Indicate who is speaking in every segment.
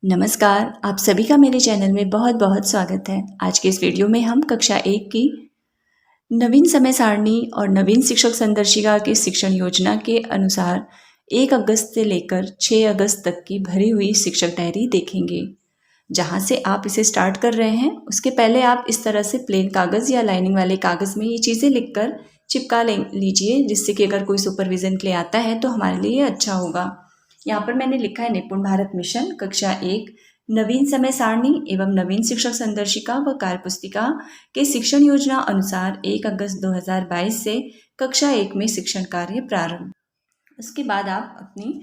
Speaker 1: नमस्कार, आप सभी का मेरे चैनल में बहुत बहुत स्वागत है। आज के इस वीडियो में हम कक्षा 1 की नवीन समय सारणी और नवीन शिक्षक संदर्शिका की शिक्षण योजना के अनुसार 1 अगस्त से लेकर 6 अगस्त तक की भरी हुई शिक्षक डायरी देखेंगे। जहां से आप इसे स्टार्ट कर रहे हैं, उसके पहले आप इस तरह से प्लेन कागज़ या लाइनिंग वाले कागज़ में ये चीज़ें लिखकर चिपका लीजिए, जिससे कि अगर कोई सुपरविज़न के लिए आता है तो हमारे लिए अच्छा होगा। यहाँ पर मैंने लिखा है निपुण भारत मिशन कक्षा 1 नवीन समय सारणी एवं नवीन शिक्षक संदर्शिका व कार्यपुस्तिका के शिक्षण योजना अनुसार 1 अगस्त 2022 से कक्षा 1 में शिक्षण कार्य प्रारंभ। उसके बाद आप अपनी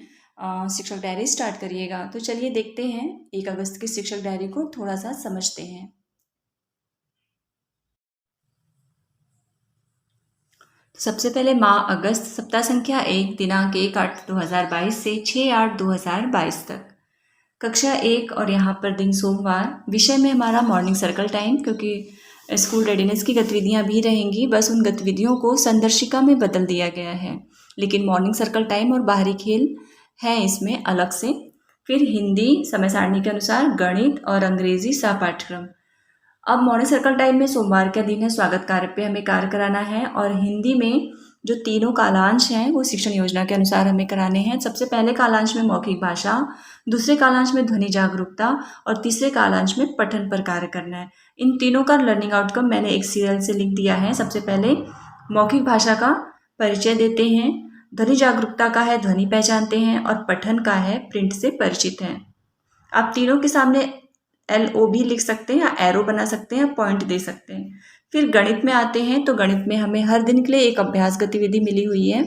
Speaker 1: शिक्षक डायरी स्टार्ट करिएगा। तो चलिए देखते हैं 1 अगस्त की शिक्षक डायरी को थोड़ा सा समझते हैं। सबसे पहले माह अगस्त, सप्ताह संख्या 1, दिनांक 1/8/2022 से 6/8/2022 तक। कक्षा 1 और यहाँ पर दिन सोमवार। विषय में हमारा मॉर्निंग सर्कल टाइम, क्योंकि स्कूल रेडीनेस की गतिविधियाँ भी रहेंगी, बस उन गतिविधियों को संदर्शिका में बदल दिया गया है, लेकिन मॉर्निंग सर्कल टाइम और बाहरी खेल हैं इसमें अलग से। फिर हिंदी समय सारणी के अनुसार, गणित और अंग्रेजी सह पाठ्यक्रम। अब मॉर्निंग सर्कल टाइम में सोमवार का दिन है, स्वागत कार्य पे हमें कार्य कराना है, और हिंदी में जो तीनों कालांश हैं वो शिक्षण योजना के अनुसार हमें कराने हैं। सबसे पहले कालांश में मौखिक भाषा, दूसरे कालांश में ध्वनि जागरूकता और तीसरे कालांश में पठन पर कार्य करना है। इन तीनों का लर्निंग आउटकम मैंने एक सीरियल से लिख दिया है। सबसे पहले मौखिक भाषा का परिचय देते हैं, ध्वनि जागरूकता का है ध्वनि पहचानते हैं, और पठन का है प्रिंट से परिचित हैं। आप तीनों के सामने LO भी लिख सकते हैं, या एरो बना सकते हैं, पॉइंट दे सकते हैं। फिर गणित में आते हैं, तो गणित में हमें हर दिन के लिए एक अभ्यास गतिविधि मिली हुई है।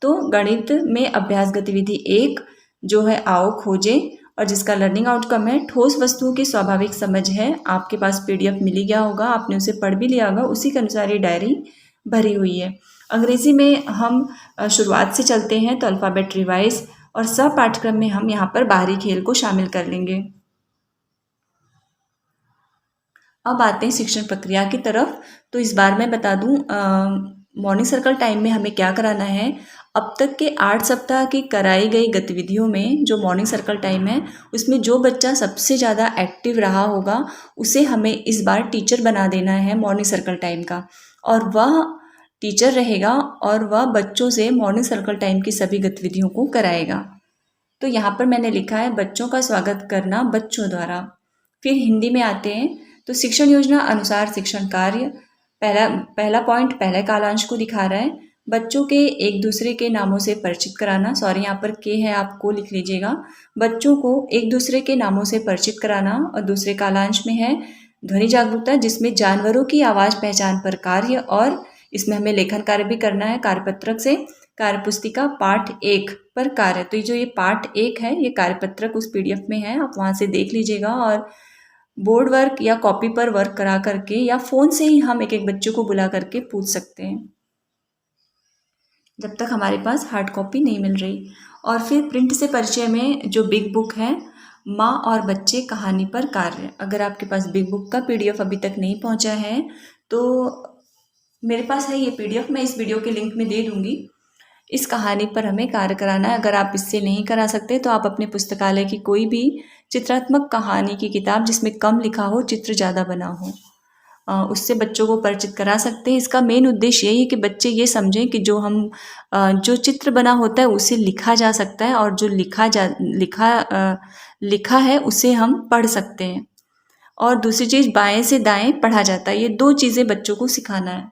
Speaker 1: तो गणित में अभ्यास गतिविधि 1 जो है आओ खोजें, और जिसका लर्निंग आउटकम है ठोस वस्तुओं की स्वाभाविक समझ है। आपके पास PDF मिल गया होगा, आपने उसे पढ़ भी लिया होगा, उसी के अनुसार ये डायरी भरी हुई है। अंग्रेजी में हम शुरुआत से चलते हैं, तो अल्फ़ाबेट रिवाइज और सह पाठ्यक्रम में हम यहाँ पर बाहरी खेल को शामिल कर लेंगे। अब आते हैं शिक्षण प्रक्रिया की तरफ। तो इस बार मैं बता दूं, मॉर्निंग सर्कल टाइम में हमें क्या कराना है। अब तक के 8 सप्ताह की कराई गई गतिविधियों में जो मॉर्निंग सर्कल टाइम है, उसमें जो बच्चा सबसे ज़्यादा एक्टिव रहा होगा उसे हमें इस बार टीचर बना देना है मॉर्निंग सर्कल टाइम का, और वह टीचर रहेगा और वह बच्चों से मॉर्निंग सर्कल टाइम की सभी गतिविधियों को कराएगा। तो यहाँ पर मैंने लिखा है बच्चों का स्वागत करना बच्चों द्वारा। फिर हिंदी में आते हैं, तो शिक्षण योजना अनुसार शिक्षण कार्य। पहला पॉइंट पहले कालांश को दिखा रहा है, बच्चों के एक दूसरे के नामों से परिचित कराना। सॉरी, यहाँ पर के है, आप को लिख लीजिएगा। बच्चों को एक दूसरे के नामों से परिचित कराना। और दूसरे कालांश में है ध्वनि जागरूकता, जिसमें जानवरों की आवाज़ पहचान पर कार्य, और इसमें हमें लेखन कार्य भी करना है कार्यपत्रक से। कार्यपुस्तिका पाठ 1 पर कार्य। तो ये पाठ 1 है, ये कार्यपत्रक उस PDF में है, आप वहाँ से देख लीजिएगा, और बोर्ड वर्क या कॉपी पर वर्क करा करके या फ़ोन से ही हम एक एक बच्चे को बुला करके पूछ सकते हैं, जब तक हमारे पास हार्ड कॉपी नहीं मिल रही। और फिर प्रिंट से परिचय में जो बिग बुक है, माँ और बच्चे कहानी पर कार्य। अगर आपके पास बिग बुक का PDF अभी तक नहीं पहुँचा है, तो मेरे पास है ये PDF, मैं इस वीडियो के लिंक में दे दूँगी। इस कहानी पर हमें कार्य कराना है। अगर आप इससे नहीं करा सकते तो आप अपने पुस्तकालय की कोई भी चित्रात्मक कहानी की किताब जिसमें कम लिखा हो, चित्र ज़्यादा बना हो, उससे बच्चों को परिचित करा सकते हैं। इसका मेन उद्देश्य यही है कि बच्चे ये समझें कि जो चित्र बना होता है उसे लिखा जा सकता है, और जो लिखा है उसे हम पढ़ सकते हैं। और दूसरी चीज़, बाएं से दाएं पढ़ा जाता है। ये 2 चीज़ें बच्चों को सिखाना है।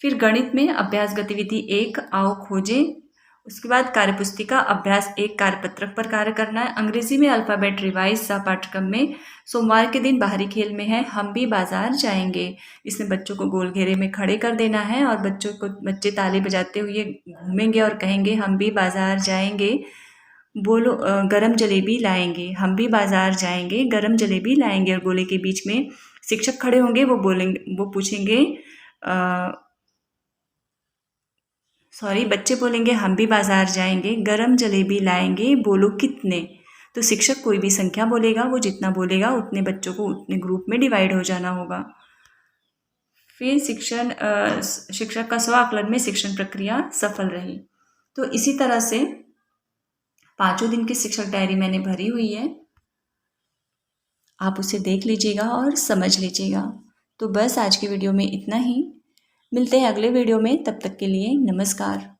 Speaker 1: फिर गणित में अभ्यास गतिविधि 1 आओ खोजें। उसके बाद कार्यपुस्तिका अभ्यास 1 कार्यपत्रक पर कार्य करना है। अंग्रेजी में अल्फ़ाबेट रिवाइज सह पाठ्यक्रम में सोमवार के दिन बाहरी खेल में है हम भी बाजार जाएंगे। इसमें बच्चों को गोल घेरे में खड़े कर देना है, और बच्चे ताली बजाते हुए घूमेंगे और कहेंगे हम भी बाजार जाएंगे, बोलो गरम जलेबी लाएंगे। हम भी बाजार जाएंगे, गरम जलेबी लाएंगे। और गोले के बीच में शिक्षक खड़े होंगे, वो पूछेंगे बच्चे बोलेंगे हम भी बाजार जाएंगे, गरम जलेबी लाएंगे, बोलो कितने। तो शिक्षक कोई भी संख्या बोलेगा, वो जितना बोलेगा उतने बच्चों को उतने ग्रुप में डिवाइड हो जाना होगा। फिर शिक्षक का स्व आकलन में शिक्षण प्रक्रिया सफल रही। तो इसी तरह से 5 दिन की शिक्षक डायरी मैंने भरी हुई है। आप उसे देख लीजिएगा और समझ लीजिएगा। तो बस आज की वीडियो में इतना ही। मिलते हैं अगले वीडियो में, तब तक के लिए नमस्कार।